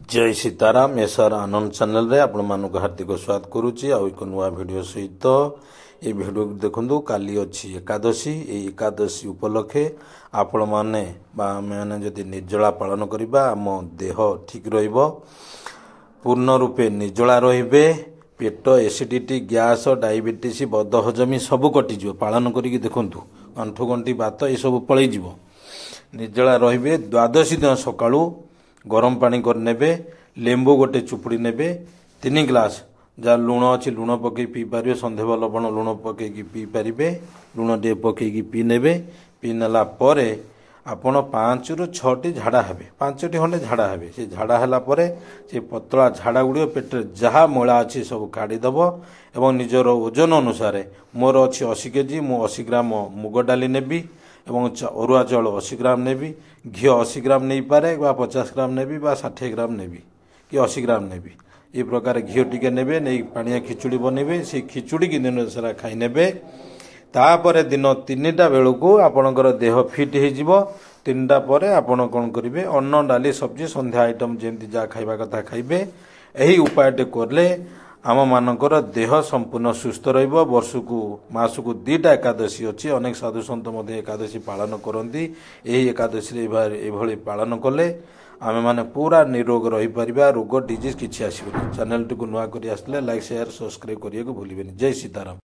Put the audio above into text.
जय सीताराम एसआर आनंद चैनल रे आपण मानक हार्दिक स्वागत करुच्ची आ एक नुआ वीडियो सहित ये वीडियो देखु काली अच्छी एकादशी एकादशी उपलक्षे आपण माने मैंने जदि निर्जला पालन करवा आम देह ठीक पूर्ण रूपे निर्जला रे पेट एसिडिटी गैस डायबिटीज बदहजमी सब कटिज पालन करी देखु अंठु गंठी बात ये सब पलैज निर्जला रे द्वादशी दिन सकाळू गरम पानी कर नेबे लेंबू गोटे चुपुड़ी नेबे 3 ग्लास जहाँ लुण अच्छी लुण पकई पी पारे संधेव लवण लुण पकई पी पारे लुण टे पकई पी नेबे पी नेला परे आपण 5 ରୁ 6टी झाड़ा हेबे 5टी खंडे झाड़ा हेबे से झाड़ा हैला परे से पतला झाड़ा गुड़ी पेट जहाँ मैला अच्छी सब काढ़ीदेव एवं निजर ओजन अनुसार मोर अच्छी 80 केजी मु 80 ग्राम मुग डाली नेबी एवं अरुआ चाउल 80 ग्राम नेबी घी 80 ग्राम नहीं पारे 50 ग्राम नेबी 60 ग्राम नेबी कि 80 ग्राम नेबी ये प्रकार घी टिके नेबे नहीं पानिया खिचुड़ी बनइबे से खिचुड़ी की दिन सारा खाई नेबे तापर दिन 3टा बेलू आपणकर देह फिट हो 3टा पर आपण कौन करेंगे अन्न डाली सब्जी संध्या आइटम जमी जहाँ खाइबा कथा खाइबे यही उपायटे करले आम मानकर देह संपूर्ण सुस्थ वर्षकू मासकू 2टा एकादशी अच्छी अनेक साधु सन्त एकादशी पालन करती यही एकादशी एभली पालन कले आम मैंने पूरा निरोग रही पारिबा रोग डिजीज किसी आसबनी चैनल टी नुआ कर लाइक शेयर सब्सक्राइब करने को भूलिए जय सीताराम।